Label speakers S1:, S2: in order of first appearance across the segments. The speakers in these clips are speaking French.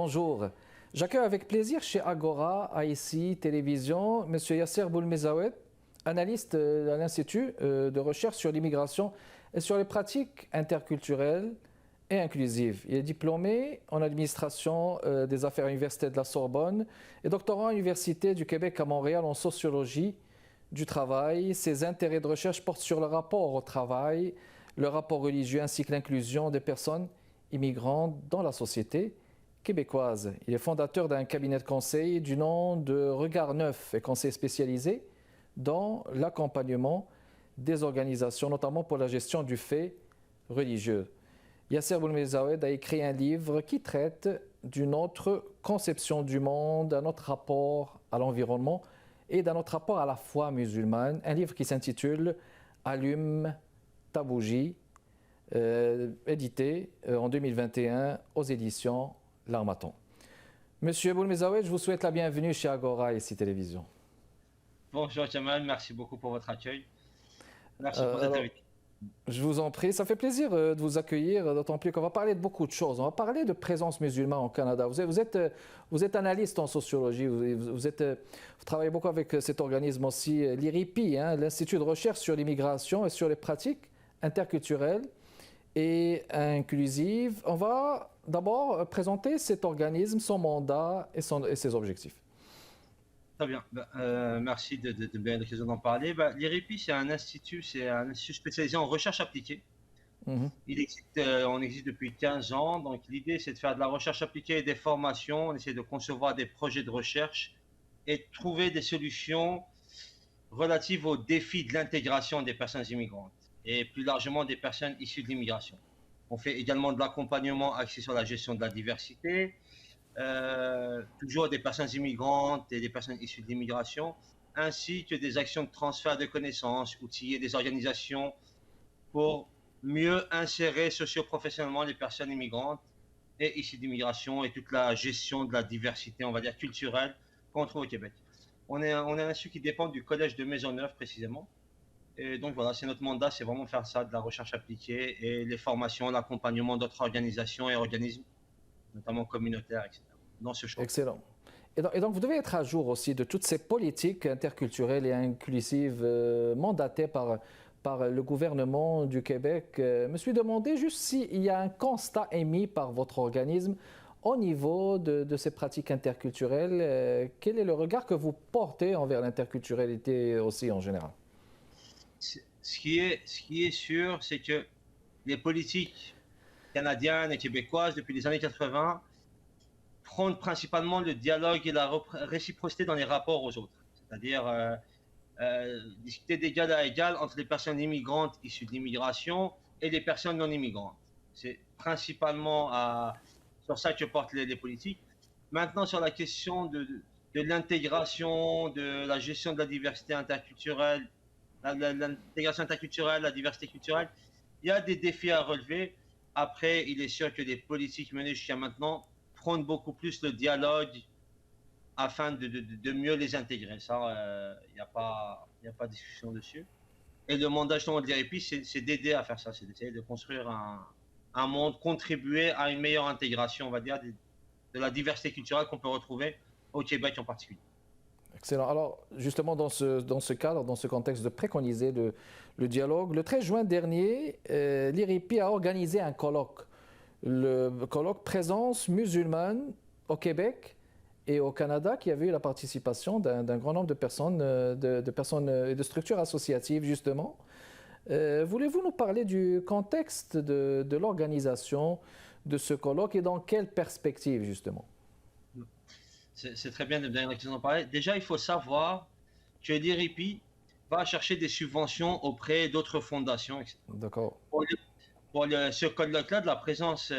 S1: bonjour. J'accueille avec plaisir chez Agora, AICI Télévision, M. Yasser Boulmezawed, analyste à l'Institut de recherche sur l'immigration et sur les pratiques interculturelles et inclusives. Il est diplômé en administration des affaires universitaires de la Sorbonne et doctorant à l'Université du Québec à Montréal en sociologie du travail. Ses intérêts de recherche portent sur le rapport au travail, le rapport religieux ainsi que l'inclusion des personnes immigrantes dans la société québécoise. Il est fondateur d'un cabinet de conseil du nom de Regard Neuf et conseil spécialisé dans l'accompagnement des organisations, notamment pour la gestion du fait religieux. Yasser Boulmezawed a écrit un livre qui traite d'une autre conception du monde, d'un autre rapport à l'environnement et d'un autre rapport à la foi musulmane. Un livre qui s'intitule Allume ta bougie, édité en 2021 aux éditions L'Harmattan. Monsieur Boulmezawed, je vous souhaite la bienvenue chez Agora ICI Télévision.
S2: Bonjour Jamal, merci beaucoup pour votre accueil. Merci pour cette invitation.
S1: Je vous en prie, ça fait plaisir de vous accueillir, d'autant plus qu'on va parler de beaucoup de choses. On va parler de présence musulmane au Canada. Vous êtes analyste en sociologie, vous travaillez beaucoup avec cet organisme aussi, l'IRIPI, l'Institut de recherche sur l'immigration et sur les pratiques interculturelles et inclusives. On va d'abord présenter cet organisme, son mandat et ses objectifs.
S2: Très bien, merci de me donner l'occasion d'en parler. L'IRIPI, c'est un institut spécialisé en recherche appliquée. On existe depuis 15 ans, donc l'idée c'est de faire de la recherche appliquée et des formations. On essaie de concevoir des projets de recherche et de trouver des solutions relatives aux défis de l'intégration des personnes immigrantes et plus largement des personnes issues de l'immigration. On fait également de l'accompagnement axé sur la gestion de la diversité, toujours des personnes immigrantes et des personnes issues de l'immigration, ainsi que des actions de transfert de connaissances, outiller des organisations pour mieux insérer socio-professionnellement les personnes immigrantes et issues d'immigration et toute la gestion de la diversité, on va dire, culturelle qu'on trouve au Québec. On est un institut qui dépend du Collège de Maisonneuve précisément. Et donc voilà, c'est notre mandat, c'est vraiment faire ça, de la recherche appliquée et les formations, l'accompagnement d'autres organisations et organismes, notamment communautaires, etc. Dans ce champ.
S1: Excellent. Et donc, vous devez être à jour aussi de toutes ces politiques interculturelles et inclusives mandatées par le gouvernement du Québec. Je me suis demandé juste s'il y a un constat émis par votre organisme au niveau de ces pratiques interculturelles. Quel est le regard que vous portez envers l'interculturalité aussi en général?
S2: Ce qui est sûr, c'est que les politiques canadiennes et québécoises depuis les années 80 prônent principalement le dialogue et la réciprocité dans les rapports aux autres. C'est-à-dire discuter d'égal à égal entre les personnes immigrantes issues de l'immigration et les personnes non immigrantes. C'est principalement sur ça que portent les politiques. Maintenant, sur la question de l'intégration, de la gestion de la diversité interculturelle, l'intégration interculturelle, la diversité culturelle, il y a des défis à relever. Après, il est sûr que les politiques menées jusqu'à maintenant prônent beaucoup plus le dialogue afin de mieux les intégrer. Ça, il n'y a pas de discussion dessus. Et le mandat justement de l'IRIPI, c'est d'aider à faire ça, c'est d'essayer de construire un monde, contribuer à une meilleure intégration, on va dire, de la diversité culturelle qu'on peut retrouver au Québec en particulier.
S1: Excellent. Alors, justement, dans ce cadre, dans ce contexte de préconiser le dialogue, le 13 juin dernier, l'IRIPI a organisé un colloque. Le colloque Présence musulmane au Québec et au Canada, qui avait eu la participation d'un grand nombre de personnes, et de structures associatives, justement. Voulez-vous nous parler du contexte de l'organisation de ce colloque et dans quelle perspective, justement?
S2: C'est très bien de me donner l'occasion d'en parler. Déjà, il faut savoir que l'IRIPI va chercher des subventions auprès d'autres fondations, etc.
S1: D'accord.
S2: Ce colloque-là de la présence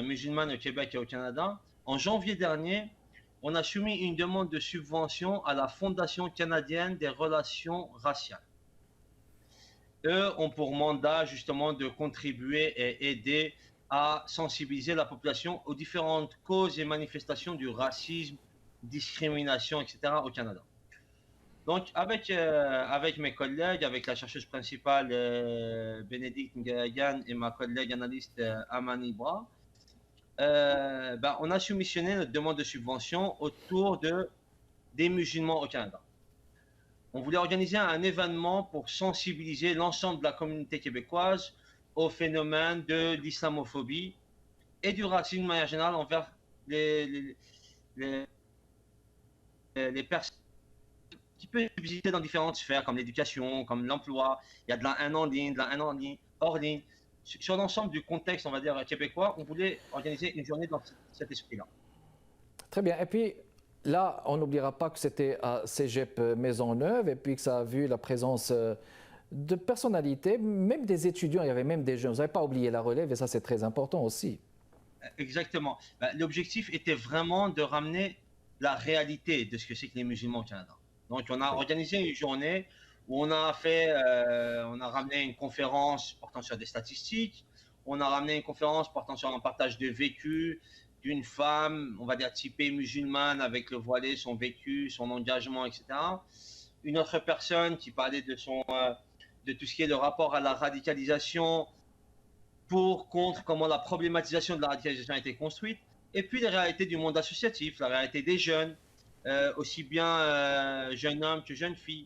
S2: musulmane au Québec et au Canada, en janvier dernier, on a soumis une demande de subvention à la Fondation canadienne des relations raciales. Eux ont pour mandat justement de contribuer et aider à sensibiliser la population aux différentes causes et manifestations du racisme, discrimination, etc. au Canada. Donc, avec mes collègues, avec la chercheuse principale Bénédicte Ngayagan et ma collègue analyste Amani Bra, on a soumissionné notre demande de subvention autour des musulmans au Canada. On voulait organiser un événement pour sensibiliser l'ensemble de la communauté québécoise au phénomène de l'islamophobie et du racisme de manière générale envers les personnes qui peuvent visiter dans différentes sphères, comme l'éducation, comme l'emploi. Il y a de la haine en ligne, de la haine en ligne, hors ligne. Sur l'ensemble du contexte, on va dire, québécois, on voulait organiser une journée dans cet esprit-là.
S1: Très bien. Et puis, là, on n'oubliera pas que c'était à Cégep Maisonneuve et puis que ça a vu la présence de personnalités, même des étudiants, il y avait même des jeunes. Vous n'avez pas oublié la relève et ça, c'est très important aussi.
S2: Exactement. L'objectif était vraiment de ramener la réalité de ce que c'est que les musulmans au Canada. Donc, on a organisé une journée où on a ramené une conférence portant sur des statistiques, on a ramené une conférence portant sur un partage de vécu d'une femme, on va dire typée musulmane, avec le voilé, son vécu, son engagement, etc. Une autre personne qui parlait de tout ce qui est le rapport à la radicalisation, contre, comment la problématisation de la radicalisation a été construite, et puis les réalités du monde associatif, la réalité des jeunes, aussi bien jeunes hommes que jeunes filles,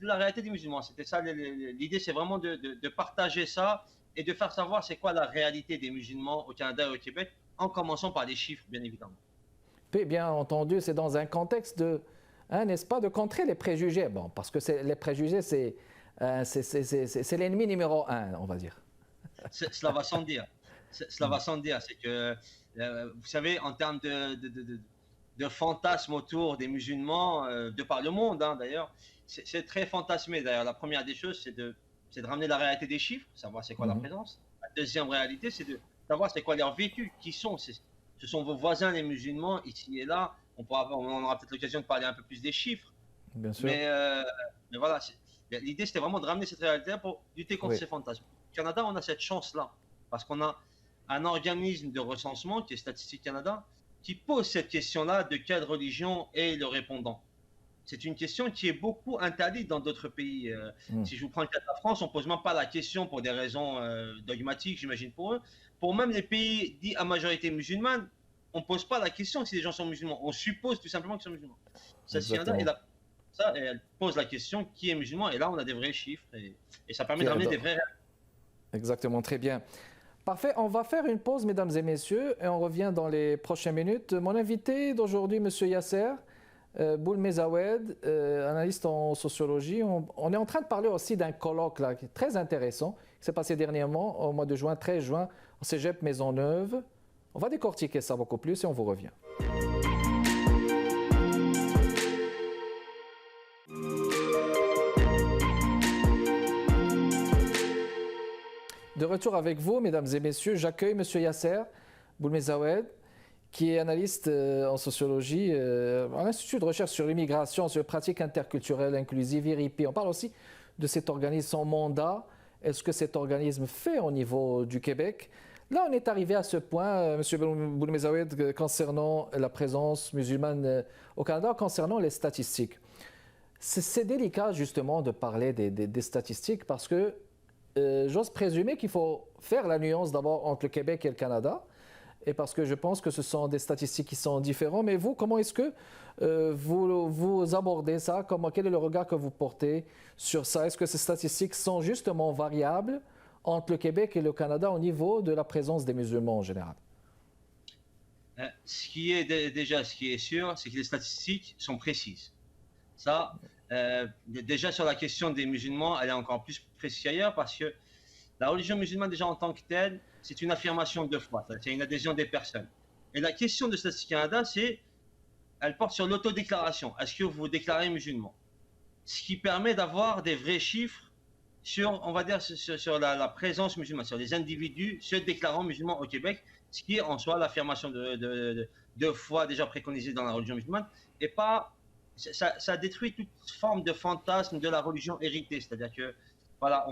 S2: la réalité des musulmans. C'était ça, l'idée, c'est vraiment de partager ça et de faire savoir c'est quoi la réalité des musulmans au Canada et au Québec, en commençant par les chiffres, bien évidemment.
S1: Puis, bien entendu, c'est dans un contexte de, n'est-ce pas, de contrer les préjugés. Bon, parce que les préjugés, c'est l'ennemi numéro un, on va dire.
S2: Cela va sans dire. Cela va sans dire. C'est que, vous savez, en termes de fantasmes autour des musulmans, de par le monde, d'ailleurs, c'est très fantasmé. D'ailleurs, la première des choses, c'est de ramener la réalité des chiffres, savoir c'est quoi la présence. La deuxième réalité, c'est de savoir c'est quoi leur vécu, qui sont. Ce sont vos voisins, les musulmans, ici et là. On aura peut-être l'occasion de parler un peu plus des chiffres.
S1: Bien sûr.
S2: Mais voilà, l'idée, c'était vraiment de ramener cette réalité pour lutter contre ces fantasmes. Au Canada, on a cette chance-là, parce qu'on a un organisme de recensement, qui est Statistique Canada, qui pose cette question-là de quelle religion est le répondant. C'est une question qui est beaucoup interdite dans d'autres pays. Si je vous prends le cas de la France, on ne pose même pas la question pour des raisons dogmatiques, j'imagine, pour eux. Pour même les pays dits à majorité musulmane, on ne pose pas la question si les gens sont musulmans. On suppose tout simplement qu'ils sont musulmans. Statistique Canada, elle pose la question qui est musulman, et là, on a des vrais chiffres, et ça permet de ramener des vrais...
S1: Exactement, très bien. Parfait, on va faire une pause, mesdames et messieurs, et on revient dans les prochaines minutes. Mon invité d'aujourd'hui, M. Yasser Boulmezawed, analyste en sociologie. On est en train de parler aussi d'un colloque là, qui est très intéressant, qui s'est passé dernièrement, au mois de juin, 13 juin, au Cégep Maisonneuve. On va décortiquer ça beaucoup plus et on vous revient. De retour avec vous, mesdames et messieurs, j'accueille M. Yasser Boulmezawed, qui est analyste en sociologie à l'Institut de recherche sur l'immigration, sur les pratiques interculturelles inclusives, IRIPI. On parle aussi de cet organisme, son mandat. Est-ce que cet organisme fait au niveau du Québec? Là, on est arrivé à ce point, M. Boulmezawed, concernant la présence musulmane au Canada, concernant les statistiques. C'est délicat, justement, de parler des statistiques parce que j'ose présumer qu'il faut faire la nuance d'abord entre le Québec et le Canada, et parce que je pense que ce sont des statistiques qui sont différentes. Mais vous, comment est-ce que vous abordez ça? Quel est le regard que vous portez sur ça? Est-ce que ces statistiques sont justement variables entre le Québec et le Canada au niveau de la présence des musulmans en général?
S2: Ce qui est sûr, c'est que les statistiques sont précises. Ça, déjà sur la question des musulmans, elle est encore plus précise qu'ailleurs, parce que la religion musulmane, déjà en tant que telle, c'est une affirmation de foi, c'est une adhésion des personnes. Et la question de Statistique Canada, elle porte sur l'autodéclaration. Est-ce que vous vous déclarez musulman? Ce qui permet d'avoir des vrais chiffres sur, on va dire, sur la présence musulmane, sur les individus se déclarant musulmans au Québec, ce qui est en soi l'affirmation de foi déjà préconisée dans la religion musulmane, et pas... Ça détruit toute forme de fantasme de la religion héritée. C'est-à-dire que, voilà,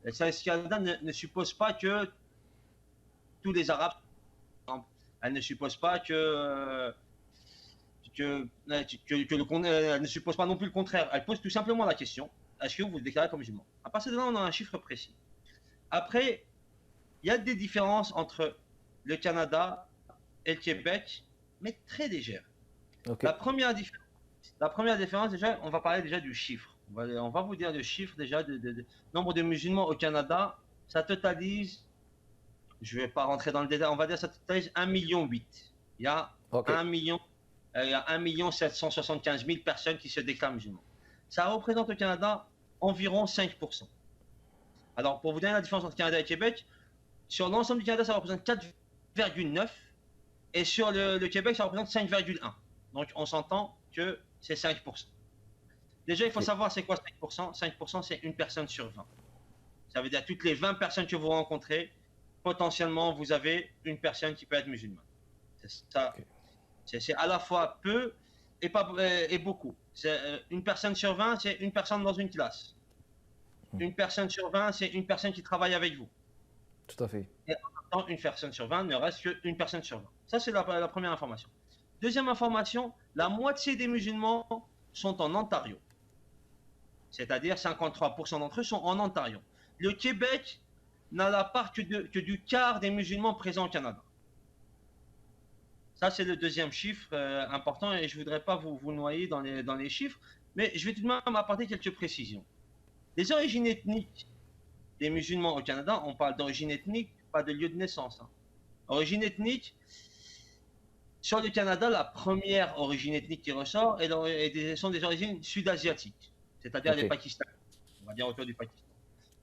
S2: Statistique Canada ne suppose pas que tous les Arabes, elle ne suppose pas elle ne suppose pas non plus le contraire. Elle pose tout simplement la question, est-ce que vous vous déclarez comme musulman? À partir de là, on a un chiffre précis. Après, il y a des différences entre le Canada et le Québec, mais très légère.
S1: Ok.
S2: La première différence, déjà, on va parler déjà du chiffre. On va vous dire le chiffre déjà de nombre de musulmans au Canada. Ça totalise, je ne vais pas rentrer dans le détail, on va dire ça totalise 1,8 million. Il y a
S1: Ok.
S2: 1 million, il y a 1 775 000 personnes qui se déclarent musulmans. Ça représente au Canada environ 5%. Alors, pour vous donner la différence entre Canada et Québec, sur l'ensemble du Canada, ça représente 4,9 et sur le Québec, ça représente 5,1. Donc, on s'entend que c'est 5%. Déjà, il faut savoir c'est quoi 5%. 5%, c'est une personne sur 20. Ça veut dire toutes les 20 personnes que vous rencontrez, potentiellement, vous avez une personne qui peut être musulmane. C'est ça.
S1: Ok.
S2: C'est à la fois peu et beaucoup. Une personne sur 20, c'est une personne dans une classe. Une personne sur 20, c'est une personne qui travaille avec vous.
S1: Tout à fait.
S2: Et en même temps, une personne sur 20 ne reste qu'une personne sur 20. Ça, c'est la première information. Deuxième information, la moitié des musulmans sont en Ontario. C'est-à-dire 53% d'entre eux sont en Ontario. Le Québec n'a la part que du quart des musulmans présents au Canada. Ça, c'est le deuxième chiffre important et je ne voudrais pas vous noyer dans les chiffres, mais je vais tout de même apporter quelques précisions. Les origines ethniques des musulmans au Canada, on parle d'origine ethnique, pas de lieu de naissance. Origine ethnique, sur le Canada, la première origine ethnique qui ressort sont des origines sud-asiatiques, c'est-à-dire les Pakistanais, on va dire autour du Pakistan.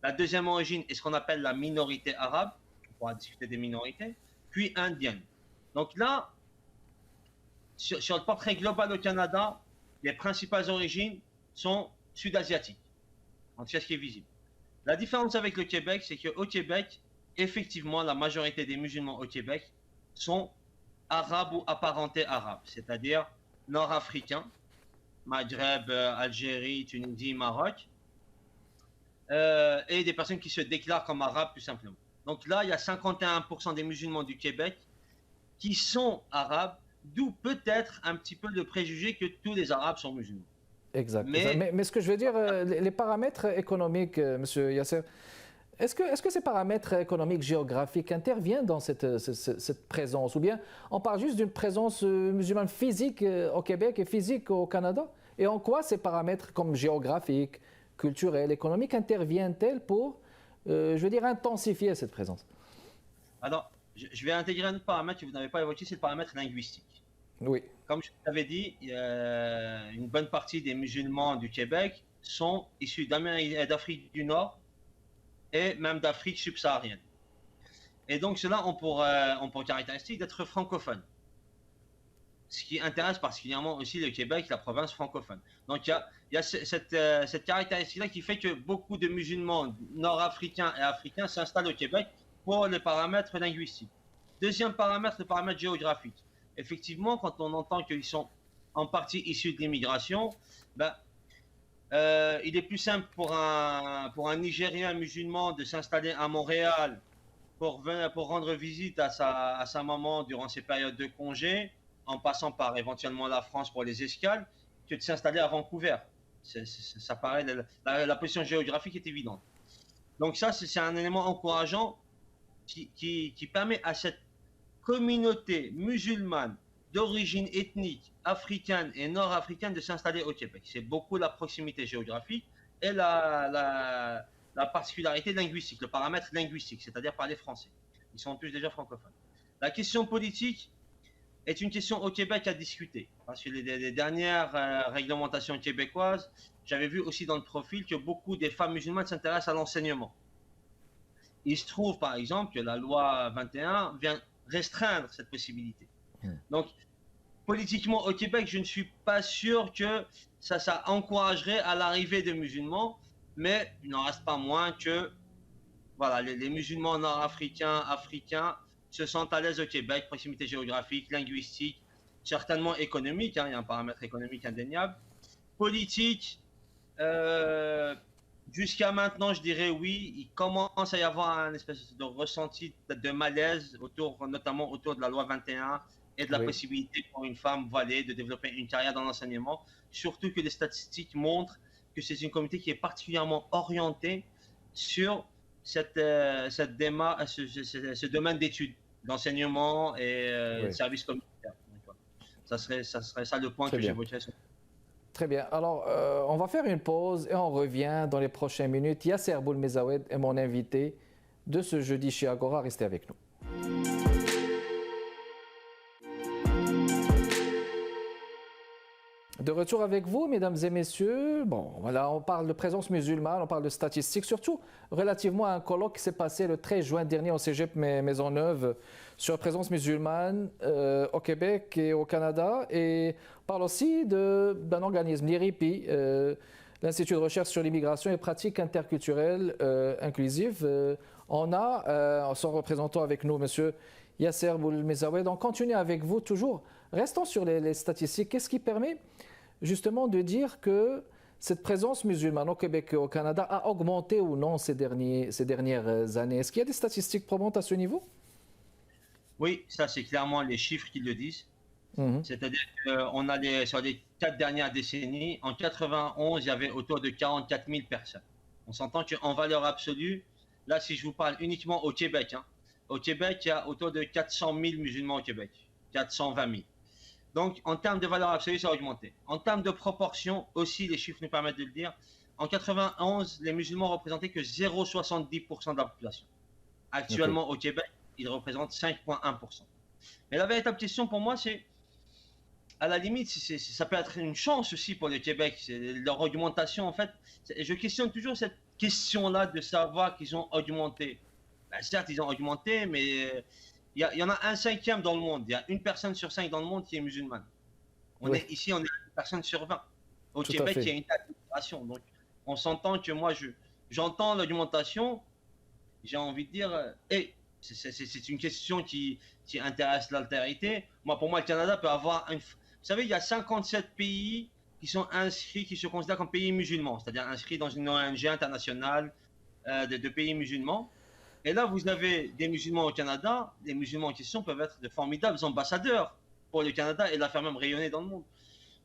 S2: La deuxième origine est ce qu'on appelle la minorité arabe, on pourra discuter des minorités, puis indienne. Donc là, sur le portrait global au Canada, les principales origines sont sud-asiatiques, en tout cas ce qui est visible. La différence avec le Québec, c'est qu'au Québec, effectivement, la majorité des musulmans au Québec sont arabes ou apparentés arabes, c'est-à-dire nord-africains, Maghreb, Algérie, Tunisie, Maroc, et des personnes qui se déclarent comme arabes tout simplement. Donc là, il y a 51% des musulmans du Québec qui sont arabes, d'où peut-être un petit peu le préjugé que tous les arabes sont musulmans.
S1: Exact. Mais ce que je veux dire, les paramètres économiques, Monsieur Yasser, est-ce que ces paramètres économiques, géographiques interviennent dans cette présence? Ou bien on parle juste d'une présence musulmane physique au Québec et physique au Canada? Et en quoi ces paramètres comme géographiques, culturels, économiques interviennent-elles pour, je veux dire, intensifier cette présence?
S2: Alors, je vais intégrer un autre paramètre que vous n'avez pas évoqué, c'est le paramètre linguistique.
S1: Oui.
S2: Comme je vous l'avais dit, une bonne partie des musulmans du Québec sont issus d'Afrique du Nord et même d'Afrique subsaharienne. Et donc cela ont pour caractéristique d'être francophones. Ce qui intéresse particulièrement aussi le Québec, la province francophone. Donc il y a cette caractéristique-là qui fait que beaucoup de musulmans nord-africains et africains s'installent au Québec pour les paramètres linguistiques. Deuxième paramètre, le paramètre géographique. Effectivement, quand on entend qu'ils sont en partie issus de l'immigration, il est plus simple pour un Nigérien musulman de s'installer à Montréal pour rendre visite à sa maman durant ses périodes de congé, en passant par éventuellement la France pour les escales, que de s'installer à Vancouver. Ça paraît, la position géographique est évidente. Donc ça, c'est un élément encourageant qui permet à cette communauté musulmane d'origine ethnique africaine et nord-africaine de s'installer au Québec. C'est beaucoup la proximité géographique et la particularité linguistique, le paramètre linguistique, c'est-à-dire parler français. Ils sont tous déjà francophones. La question politique est une question au Québec à discuter, parce que les dernières réglementations québécoises, j'avais vu aussi dans le profil que beaucoup des femmes musulmanes s'intéressent à l'enseignement. Il se trouve par exemple que la loi 21 vient restreindre cette possibilité. Donc, politiquement au Québec, je ne suis pas sûr que ça encouragerait à l'arrivée de musulmans, mais il n'en reste pas moins que voilà, les musulmans nord-africains, africains, se sentent à l'aise au Québec, proximité géographique, linguistique, certainement économique, il y a un paramètre économique indéniable. Politique, jusqu'à maintenant, je dirais oui, il commence à y avoir un espèce de ressenti de malaise, notamment autour de la loi 21 et de la possibilité pour une femme voilée de développer une carrière dans l'enseignement, surtout que les statistiques montrent que c'est une communauté qui est particulièrement orientée sur ce domaine d'études, d'enseignement et de
S1: Oui.
S2: services communautaires. Donc, voilà. Ça serait ça le point
S1: Très
S2: que
S1: bien.
S2: j'évoquerais.
S1: Très bien. Alors, on va faire une pause et on revient dans les prochaines minutes. Yasser Boulmezawed est mon invité de ce jeudi chez Agora. Restez avec nous. De retour avec vous, mesdames et messieurs. Bon, voilà, on parle de présence musulmane, on parle de statistiques, surtout relativement à un colloque qui s'est passé le 13 juin dernier au Cégep Maisonneuve sur la présence musulmane au Québec et au Canada. Et on parle aussi d'un organisme, l'IRIPI, l'Institut de recherche sur l'immigration et pratiques interculturelles inclusives. On a son représentant avec nous, monsieur Yasser Boulmezawed. On continue avec vous toujours. Restons sur les statistiques. Qu'est-ce qui permet justement de dire que cette présence musulmane au Québec et au Canada a augmenté ou non ces dernières années? Est-ce qu'il y a des statistiques probantes à ce niveau?
S2: Oui, ça c'est clairement les chiffres qui le disent. C'est-à-dire qu'on a sur les 4 dernières décennies, en 91, il y avait autour de 44 000 personnes. On s'entend qu'en valeur absolue, là si je vous parle uniquement au Québec, au Québec il y a autour de 400 000 musulmans au Québec, 420 000. Donc, en termes de valeur absolue, ça a augmenté. En termes de proportion, aussi, les chiffres nous permettent de le dire. En 91, les musulmans représentaient que 0,70% de la population. Actuellement, au Québec, ils représentent 5,1%. Mais la véritable question pour moi, c'est, à la limite, ça peut être une chance aussi pour le Québec. Leur augmentation, en fait, je questionne toujours cette question-là de savoir qu'ils ont augmenté. Ben, certes, ils ont augmenté, mais il y en a un cinquième dans le monde. Il y a une personne sur 5 dans le monde qui est musulmane. Ici, on est une personne sur 20. Au Québec, il y a une administration. Donc, on s'entend que moi, j'entends l'augmentation. J'ai envie de dire, c'est une question qui intéresse l'altérité. Pour moi, le Canada peut avoir une... Vous savez, il y a 57 pays qui sont inscrits, qui se considèrent comme pays musulmans, c'est-à-dire inscrits dans une ONG internationale de pays musulmans. Et là, vous avez des musulmans au Canada. Les musulmans en question peuvent être de formidables ambassadeurs pour le Canada et la faire même rayonner dans le monde.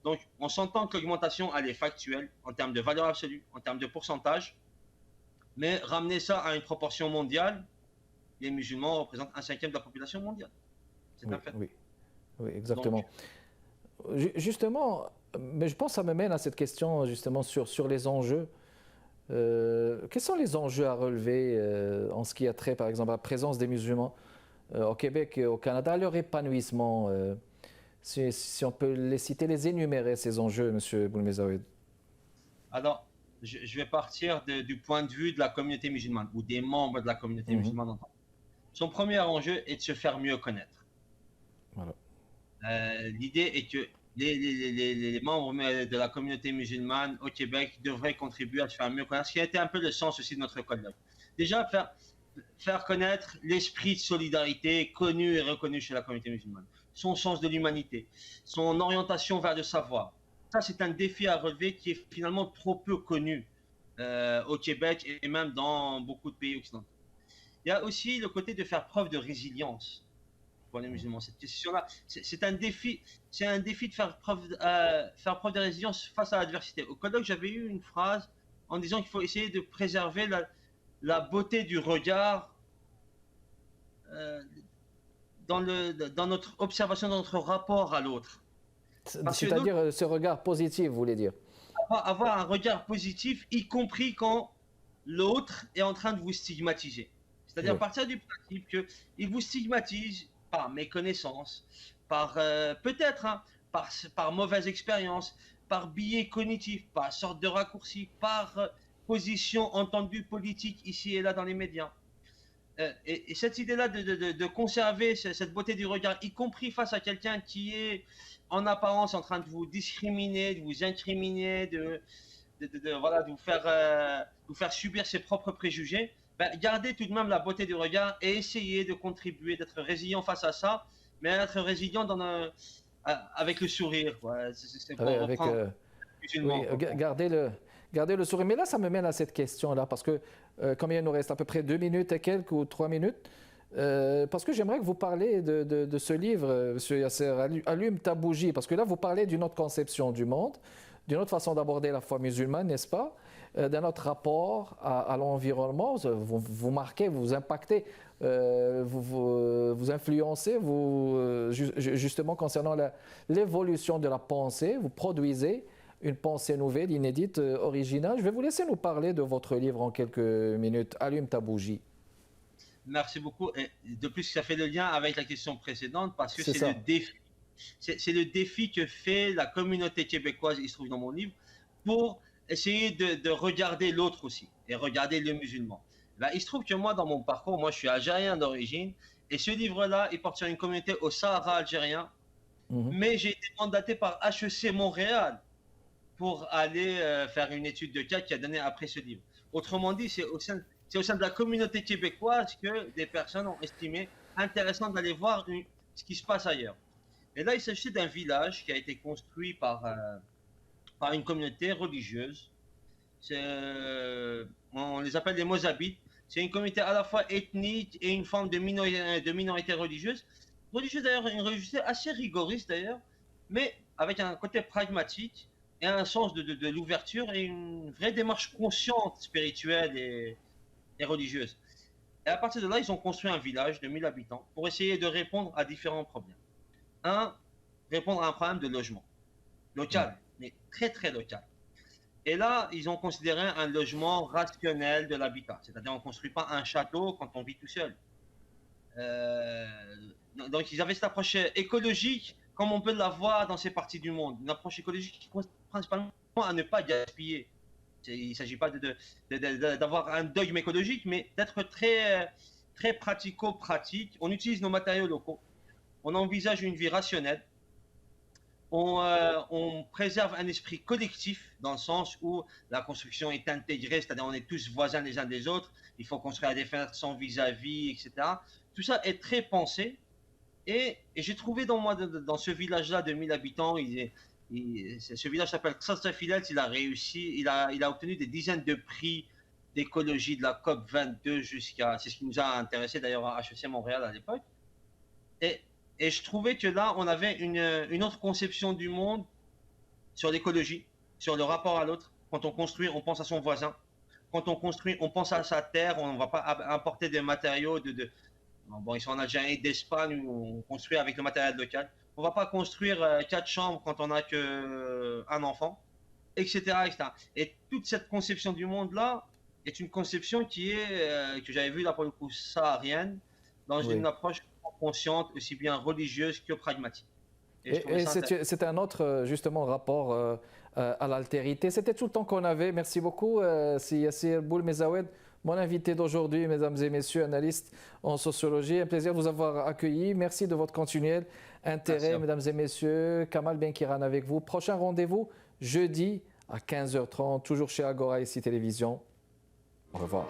S2: Donc, on s'entend que l'augmentation, elle est factuelle en termes de valeur absolue, en termes de pourcentage. Mais ramener ça à une proportion mondiale, les musulmans représentent un cinquième de la population mondiale. C'est un fait.
S1: Oui, exactement. Donc, justement, mais je pense que ça me mène à cette question justement sur les enjeux. Quels sont les enjeux à relever en ce qui a trait, par exemple, à la présence des musulmans au Québec et au Canada, à leur épanouissement si on peut les citer, les énumérer, ces enjeux, M. Boulmezawed.
S2: Alors, je vais partir du point de vue de la communauté musulmane ou des membres de la communauté musulmane. Son premier enjeu est de se faire mieux connaître. Voilà. L'idée est que les membres de la communauté musulmane au Québec devraient contribuer à se faire mieux connaître, ce qui a été un peu le sens aussi de notre colloque. Déjà, faire connaître l'esprit de solidarité connu et reconnu chez la communauté musulmane, son sens de l'humanité, son orientation vers le savoir. Ça, c'est un défi à relever qui est finalement trop peu connu au Québec et même dans beaucoup de pays occidentaux. Il y a aussi le côté de faire preuve de résilience pour les musulmans. Cette question-là, c'est un défi de faire preuve de résilience face à l'adversité. Au colloque, j'avais eu une phrase en disant qu'il faut essayer de préserver la beauté du regard dans notre observation, dans notre rapport à l'autre.
S1: C'est-à-dire ce regard positif, vous voulez dire?
S2: Avoir un regard positif, y compris quand l'autre est en train de vous stigmatiser. C'est-à-dire partir du principe qu'il vous stigmatise par méconnaissance, par peut-être par mauvaise expérience, par biais cognitif, par sorte de raccourci, par position entendue politique ici et là dans les médias. Et cette idée-là de conserver cette beauté du regard, y compris face à quelqu'un qui est en apparence en train de vous discriminer, de vous incriminer, de vous faire subir ses propres préjugés, gardez tout de même la beauté du regard et essayez de contribuer, d'être résilient face à ça, mais être résilient avec le sourire.
S1: Garder le sourire. Mais là, ça me mène à cette question-là, parce que comme il nous reste à peu près 2 minutes et quelques ou 3 minutes, parce que j'aimerais que vous parliez de ce livre, M. Yasser, Allume ta bougie, parce que là, vous parlez d'une autre conception du monde, d'une autre façon d'aborder la foi musulmane, n'est-ce pas? dans notre rapport à l'environnement. Vous marquez, vous impactez, vous influencez, justement concernant l'évolution de la pensée. Vous produisez une pensée nouvelle, inédite, originale. Je vais vous laisser nous parler de votre livre en quelques minutes. Allume ta bougie.
S2: Merci beaucoup. Et de plus, ça fait le lien avec la question précédente parce que
S1: C'est
S2: c'est le
S1: ça.
S2: défi. C'est le défi que fait la communauté québécoise, il se trouve dans mon livre, pour essayer de regarder l'autre aussi et regarder le musulman. Ben, il se trouve que moi, dans mon parcours, moi, je suis algérien d'origine et ce livre-là, il porte sur une communauté au Sahara algérien, mais j'ai été mandaté par HEC Montréal pour aller faire une étude de cas qui a donné après ce livre. Autrement dit, c'est au sein de la communauté québécoise que des personnes ont estimé intéressant d'aller voir ce qui se passe ailleurs. Et là, il s'agissait d'un village qui a été construit par une communauté religieuse. On les appelle les Mozabites. C'est une communauté à la fois ethnique et une forme de minorité religieuse. Religieuse d'ailleurs, une religiosité assez rigoriste d'ailleurs, mais avec un côté pragmatique et un sens de l'ouverture et une vraie démarche consciente, spirituelle et religieuse. Et à partir de là, ils ont construit un village de 1000 habitants pour essayer de répondre à différents problèmes. Un, répondre à un problème de logement. Local, mais très très local. Et là, ils ont considéré un logement rationnel de l'habitat. C'est-à-dire, on ne construit pas un château quand on vit tout seul. Donc, ils avaient cette approche écologique, comme on peut l'avoir dans ces parties du monde. Une approche écologique qui consiste principalement à ne pas gaspiller. Il ne s'agit pas d'avoir un dogme écologique, mais d'être très, très pratico-pratique. On utilise nos matériaux locaux. On envisage une vie rationnelle. On préserve un esprit collectif dans le sens où la construction est intégrée, c'est-à-dire on est tous voisins les uns des autres, il faut construire à des fenêtres sans vis-à-vis, etc. Tout ça est très pensé et j'ai trouvé dans ce village-là de 1000 habitants, ce village s'appelle Xastafilet, il a réussi, il a obtenu des dizaines de prix d'écologie de la COP 22 c'est ce qui nous a intéressé d'ailleurs à HEC Montréal à l'époque. Et je trouvais que là, on avait une autre conception du monde sur l'écologie, sur le rapport à l'autre. Quand on construit, on pense à son voisin. Quand on construit, on pense à sa terre. On ne va pas importer des matériaux bon, ils sont en Algérie, d'Espagne, où on construit avec le matériel local. On ne va pas construire 4 chambres quand on n'a qu'un enfant, etc., etc. Et toute cette conception du monde-là est une conception que j'avais vue là pour le coup saharienne, dans une approche consciente, aussi bien religieuse que pragmatique.
S1: Et c'est un autre, justement, rapport à l'altérité. C'était tout le temps qu'on avait. Merci beaucoup, c'est Yassir Boulmezawed, mon invité d'aujourd'hui, mesdames et messieurs, analystes en sociologie. Un plaisir de vous avoir accueilli. Merci de votre continuel intérêt, mesdames et messieurs. Kamal Benkiran avec vous. Prochain rendez-vous, jeudi à 15h30, toujours chez Agora ici Télévision. Au revoir.